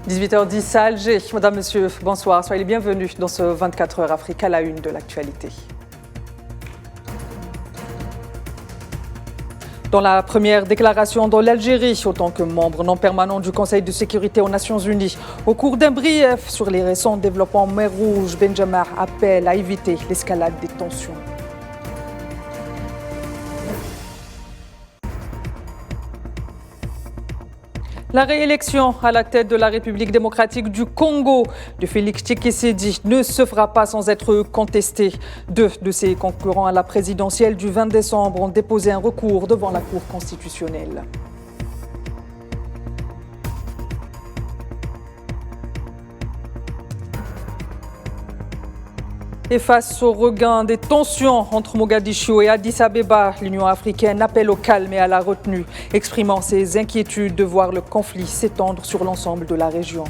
18h10 à Alger. Madame, Monsieur, bonsoir. Soyez les bienvenus dans ce 24 heures Afrique à la une de l'actualité. Dans la première déclaration de l'Algérie, autant que membre non permanent du Conseil de sécurité aux Nations Unies, au cours d'un brief sur les récents développements en mer Rouge, Benjamin appelle à éviter l'escalade des tensions. La réélection à la tête de la République démocratique du Congo de Félix Tshisekedi ne se fera pas sans être contestée. Deux de ses concurrents à la présidentielle du 20 décembre ont déposé un recours devant la Cour constitutionnelle. Et face au regain des tensions entre Mogadiscio et Addis Abeba, l'Union africaine appelle au calme et à la retenue, exprimant ses inquiétudes de voir le conflit s'étendre sur l'ensemble de la région.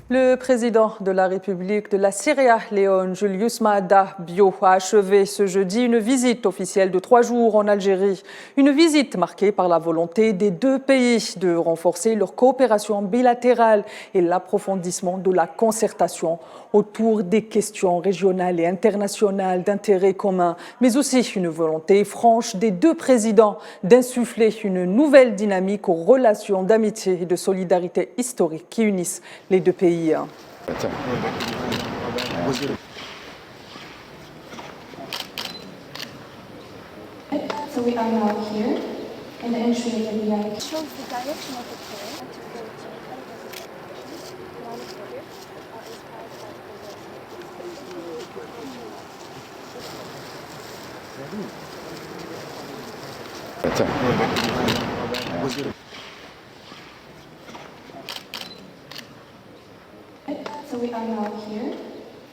Le président de la République de la Sierra Leone, Julius Maada Bio, a achevé ce jeudi une visite officielle de 3 jours en Algérie. Une visite marquée par la volonté des deux pays de renforcer leur coopération bilatérale et l'approfondissement de la concertation autour des questions régionales et internationales d'intérêt commun, mais aussi une volonté franche des deux présidents d'insuffler une nouvelle dynamique aux relations d'amitié et de solidarité historique qui unissent les deux pays. So we are now here in the entry of the VIP. Shows the direction of the train. So we are now here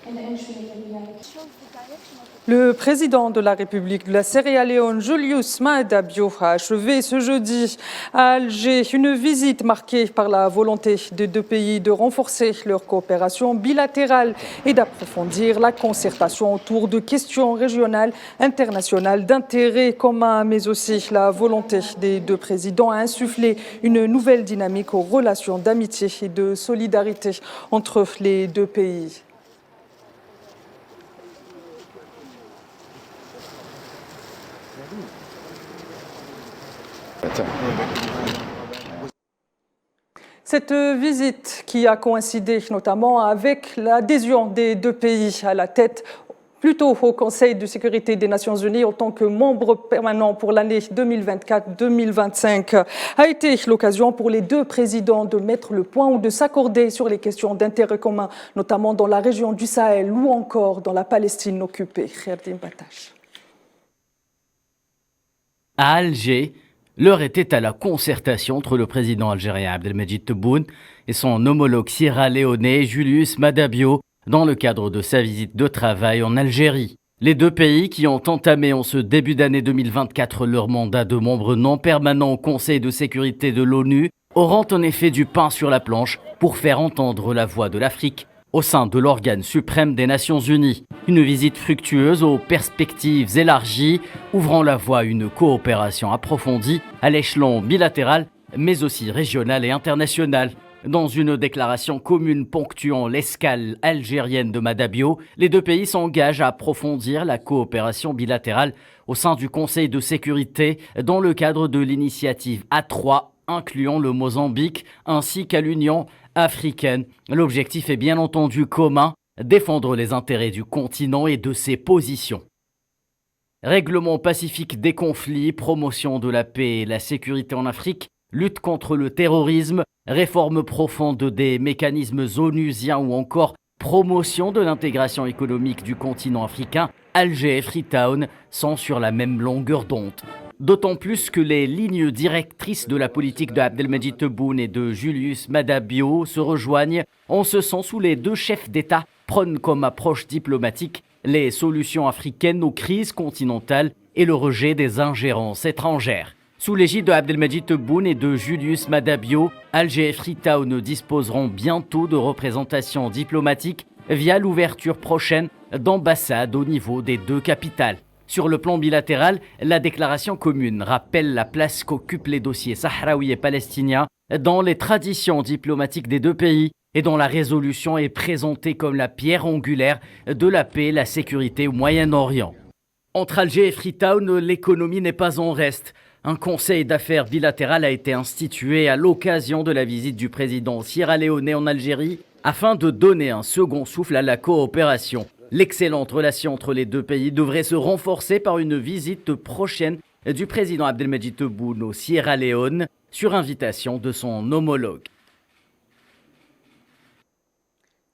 in the entry of the VIP. Shows the direction of the Le président de la République de la Sierra Leone, Julius Maada Bio, a achevé ce jeudi à Alger une visite marquée par la volonté des deux pays de renforcer leur coopération bilatérale et d'approfondir la concertation autour de questions régionales, internationales d'intérêt commun, mais aussi la volonté des deux présidents à insuffler une nouvelle dynamique aux relations d'amitié et de solidarité entre les deux pays. Cette visite qui a coïncidé notamment avec l'adhésion des deux pays à la tête plutôt au Conseil de sécurité des Nations Unies en tant que membre permanent pour l'année 2024-2025 a été l'occasion pour les deux présidents de mettre le point ou de s'accorder sur les questions d'intérêt commun, notamment dans la région du Sahel ou encore dans la Palestine occupée. Kherdim Batache. À Alger, l'heure était à la concertation entre le président algérien Abdelmejid Tebboune et son homologue sierra-léonais Julius Maada Bio dans le cadre de sa visite de travail en Algérie. Les deux pays qui ont entamé en ce début d'année 2024 leur mandat de membre non permanent au Conseil de sécurité de l'ONU auront en effet du pain sur la planche pour faire entendre la voix de l'Afrique au sein de l'organe suprême des Nations Unies. Une visite fructueuse aux perspectives élargies, ouvrant la voie à une coopération approfondie à l'échelon bilatéral, mais aussi régional et international. Dans une déclaration commune ponctuant l'escale algérienne de Maada Bio, les deux pays s'engagent à approfondir la coopération bilatérale au sein du Conseil de sécurité dans le cadre de l'initiative A3, incluant le Mozambique ainsi qu'à l'Union africaine. L'objectif est bien entendu commun, défendre les intérêts du continent et de ses positions. Règlement pacifique des conflits, promotion de la paix et la sécurité en Afrique, lutte contre le terrorisme, réforme profonde des mécanismes onusiens ou encore promotion de l'intégration économique du continent africain, Alger et Freetown sont sur la même longueur d'onde. D'autant plus que les lignes directrices de la politique de Abdelmejid Tebboune et de Julius Maada Bio se rejoignent en ce sens où les deux chefs d'État prônent comme approche diplomatique les solutions africaines aux crises continentales et le rejet des ingérences étrangères. Sous l'égide de Abdelmejid Tebboune et de Julius Maada Bio, Alger et Freetown disposeront bientôt de représentations diplomatiques via l'ouverture prochaine d'ambassades au niveau des deux capitales. Sur le plan bilatéral, la déclaration commune rappelle la place qu'occupent les dossiers sahraouis et palestiniens dans les traditions diplomatiques des deux pays et dont la résolution est présentée comme la pierre angulaire de la paix et la sécurité au Moyen-Orient. Entre Alger et Freetown, l'économie n'est pas en reste. Un conseil d'affaires bilatéral a été institué à l'occasion de la visite du président sierra-léonais en Algérie afin de donner un second souffle à la coopération. L'excellente relation entre les deux pays devrait se renforcer par une visite prochaine du président Abdelmajid Tebboune au Sierra Leone sur invitation de son homologue.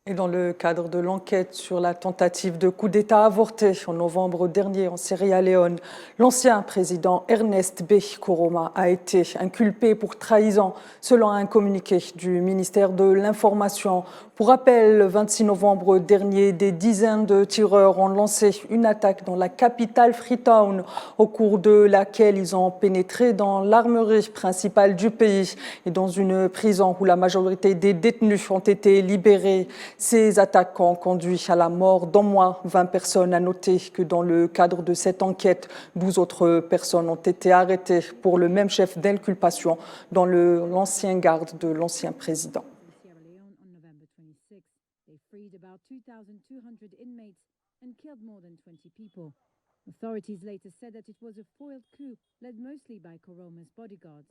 Et dans le cadre de l'enquête sur la tentative de coup d'État avorté en novembre dernier en Sierra Leone, l'ancien président Ernest B. Koroma a été inculpé pour trahison selon un communiqué du ministère de l'Information. Pour rappel, le 26 novembre dernier, des dizaines de tireurs ont lancé une attaque dans la capitale Freetown, au cours de laquelle ils ont pénétré dans l'armerie principale du pays et dans une prison où la majorité des détenus ont été libérés. Ces attaques ont conduit à la mort d'au moins 20 personnes. À noter que dans le cadre de cette enquête, 12 autres personnes ont été arrêtées pour le même chef d'inculpation dans l'ancien garde de l'ancien président. Authorities later said that it was a foiled coup led mostly by Koroma's bodyguards.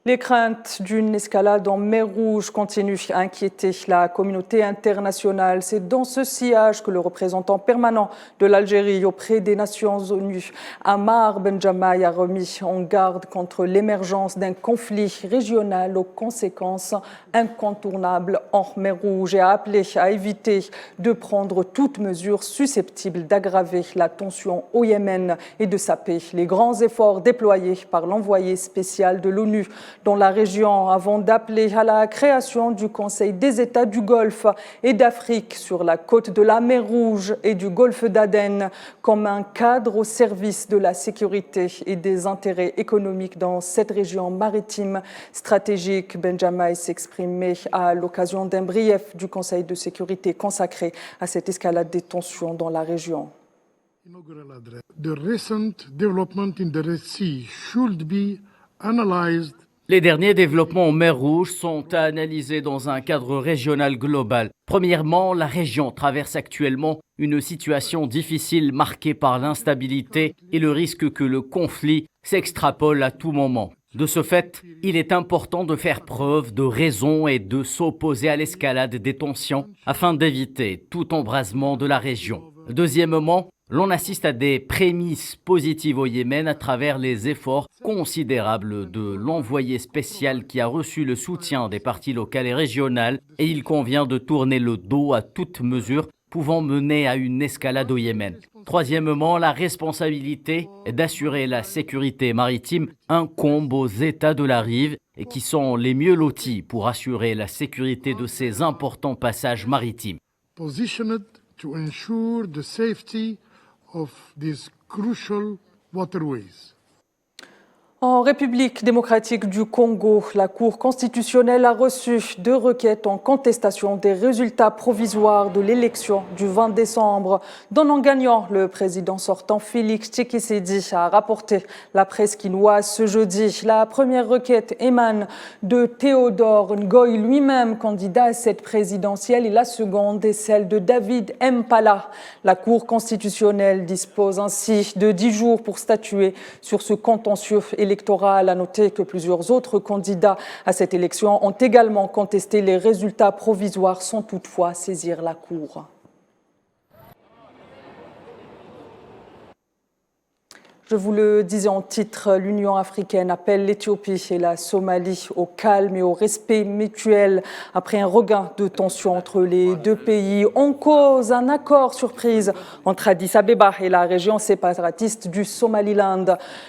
Les craintes d'une escalade en mer Rouge continuent à inquiéter la communauté internationale. C'est dans ce sillage que le représentant permanent de l'Algérie auprès des Nations Unies, Ammar Benjamaï, a remis en garde contre l'émergence d'un conflit régional aux conséquences incontournables en mer Rouge et a appelé à éviter de prendre toute mesure susceptible d'aggraver la tension au Yémen et de saper les grands efforts déployés par l'envoyé spécial de l'ONU dans la région, avant d'appeler à la création du Conseil des États du Golfe et d'Afrique sur la côte de la mer Rouge et du golfe d'Aden comme un cadre au service de la sécurité et des intérêts économiques dans cette région maritime stratégique. Benjamaï s'exprimait à l'occasion d'un brief du Conseil de sécurité consacré à cette escalade des tensions dans la région. The recent development in the Red Sea should be analyzed. Les derniers développements en mer Rouge sont à analyser dans un cadre régional global. Premièrement, la région traverse actuellement une situation difficile marquée par l'instabilité et le risque que le conflit s'extrapole à tout moment. De ce fait, il est important de faire preuve de raison et de s'opposer à l'escalade des tensions afin d'éviter tout embrasement de la région. Deuxièmement, l'on assiste à des prémices positives au Yémen à travers les efforts considérables de l'envoyé spécial qui a reçu le soutien des parties locales et régionales, et il convient de tourner le dos à toute mesure pouvant mener à une escalade au Yémen. Troisièmement, la responsabilité d'assurer la sécurité maritime incombe aux États de la rive et qui sont les mieux lotis pour assurer la sécurité de ces importants passages maritimes. Positioned to ensure the safety of these crucial waterways. En République démocratique du Congo, la Cour constitutionnelle a reçu 2 requêtes en contestation des résultats provisoires de l'élection du 20 décembre. Donnant gagnant, le président sortant Félix Tshisekedi a rapporté la presse quinoise ce jeudi. La première requête émane de Théodore Ngoy, lui-même candidat à cette présidentielle, et la seconde est celle de David Mpala. La Cour constitutionnelle dispose ainsi de 10 jours pour statuer sur ce contentieux électoral. À noter que plusieurs autres candidats à cette élection ont également contesté les résultats provisoires sans toutefois saisir la Cour. Je vous le disais en titre, l'Union africaine appelle l'Éthiopie et la Somalie au calme et au respect mutuel après un regain de tension entre les deux pays. En cause, un accord surprise entre Addis Abeba et la région séparatiste du Somaliland.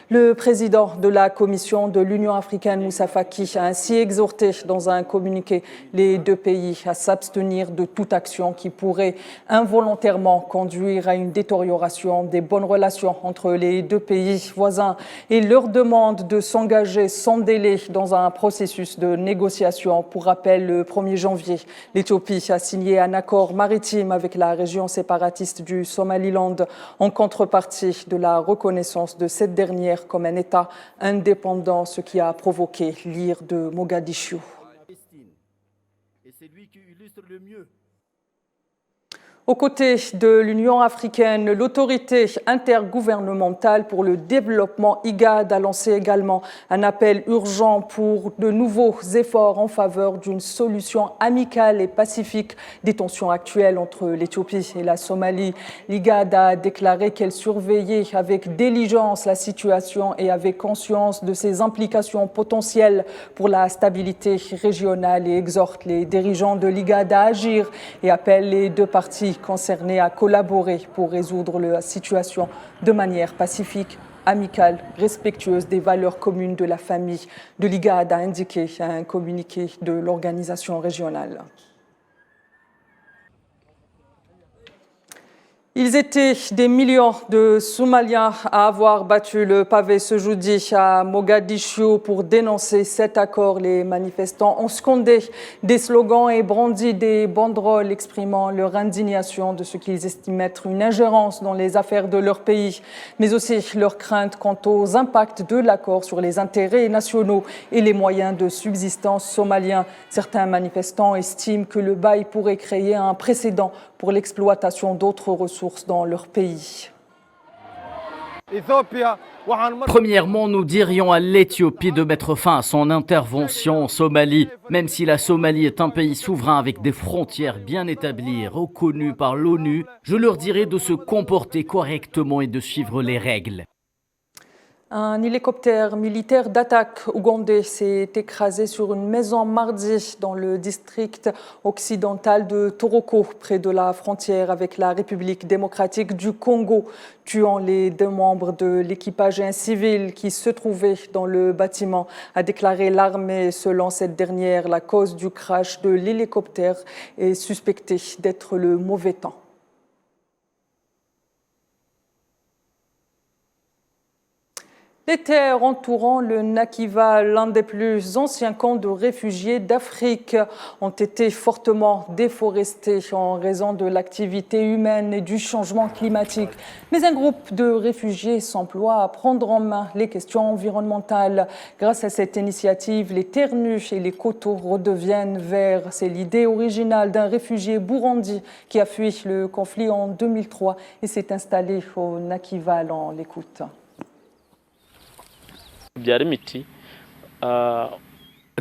Le président de la Commission de l'Union africaine, Moussa Faki, a ainsi exhorté dans un communiqué les deux pays à s'abstenir de toute action qui pourrait involontairement conduire à une détérioration des bonnes relations entre les deux pays pays voisins et leur demande de s'engager sans délai dans un processus de négociation. Pour rappel, le 1er janvier, l'Éthiopie a signé un accord maritime avec la région séparatiste du Somaliland en contrepartie de la reconnaissance de cette dernière comme un État indépendant, ce qui a provoqué l'ire de Mogadiscio. Et c'est lui qui illustre le mieux. Aux côtés de l'Union africaine, l'autorité intergouvernementale pour le développement IGAD a lancé également un appel urgent pour de nouveaux efforts en faveur d'une solution amicale et pacifique des tensions actuelles entre l'Éthiopie et la Somalie. L'IGAD a déclaré qu'elle surveillait avec diligence la situation et avait conscience de ses implications potentielles pour la stabilité régionale et exhorte les dirigeants de l'IGAD à agir et appelle les deux parties concernés à collaborer pour résoudre la situation de manière pacifique, amicale, respectueuse des valeurs communes de la famille de l'IGAD, a indiqué un communiqué de l'organisation régionale. Ils étaient des millions de Somaliens à avoir battu le pavé ce jeudi à Mogadiscio pour dénoncer cet accord. Les manifestants ont scandé des slogans et brandi des banderoles exprimant leur indignation de ce qu'ils estiment être une ingérence dans les affaires de leur pays, mais aussi leur crainte quant aux impacts de l'accord sur les intérêts nationaux et les moyens de subsistance somaliens. Certains manifestants estiment que le bail pourrait créer un précédent pour l'exploitation d'autres ressources dans leur pays. Premièrement, nous dirions à l'Éthiopie de mettre fin à son intervention en Somalie. Même si la Somalie est un pays souverain avec des frontières bien établies et reconnues par l'ONU, je leur dirais de se comporter correctement et de suivre les règles. Un hélicoptère militaire d'attaque ougandais s'est écrasé sur une maison mardi dans le district occidental de Toroko, près de la frontière avec la République démocratique du Congo, tuant les deux membres de l'équipage et un civil qui se trouvait dans le bâtiment, a déclaré l'armée. Selon cette dernière, la cause du crash de l'hélicoptère est suspectée d'être le mauvais temps. Les terres entourant le Nakiva, l'un des plus anciens camps de réfugiés d'Afrique, ont été fortement déforestées en raison de l'activité humaine et du changement climatique. Mais un groupe de réfugiés s'emploie à prendre en main les questions environnementales. Grâce à cette initiative, les terres nues et les coteaux redeviennent verts. C'est l'idée originale d'un réfugié burundi qui a fui le conflit en 2003 et s'est installé au Nakiva. On l'écoute.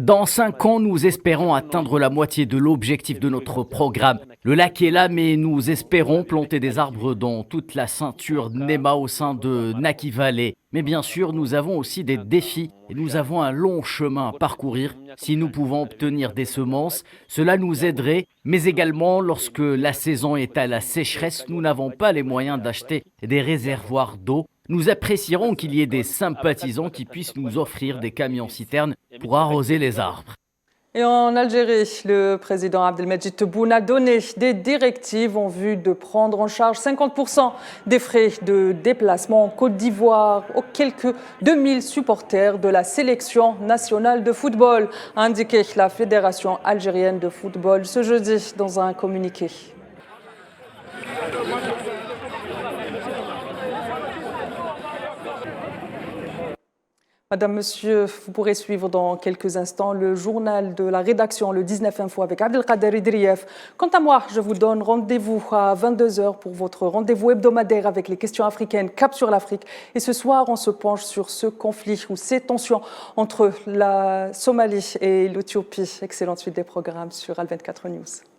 Dans 5 ans, nous espérons atteindre la moitié de l'objectif de notre programme. Le lac est là, mais nous espérons planter des arbres dans toute la ceinture Nema au sein de Naki Valley. Mais bien sûr, nous avons aussi des défis et nous avons un long chemin à parcourir. Si nous pouvons obtenir des semences, cela nous aiderait. Mais également, lorsque la saison est à la sécheresse, nous n'avons pas les moyens d'acheter des réservoirs d'eau. Nous apprécierons qu'il y ait des sympathisants qui puissent nous offrir des camions-citernes pour arroser les arbres. Et en Algérie, le président Abdelmejid Tebboune a donné des directives en vue de prendre en charge 50% des frais de déplacement en Côte d'Ivoire aux quelques 2000 supporters de la sélection nationale de football, a indiqué la Fédération algérienne de football ce jeudi dans un communiqué. Madame, Monsieur, vous pourrez suivre dans quelques instants le journal de la rédaction, le 19 Info avec Abdelkader Idrieff. Quant à moi, je vous donne rendez-vous à 22h pour votre rendez-vous hebdomadaire avec les questions africaines, cap sur l'Afrique. Et ce soir, on se penche sur ce conflit ou ces tensions entre la Somalie et l'Éthiopie. Excellente suite des programmes sur Al24 News.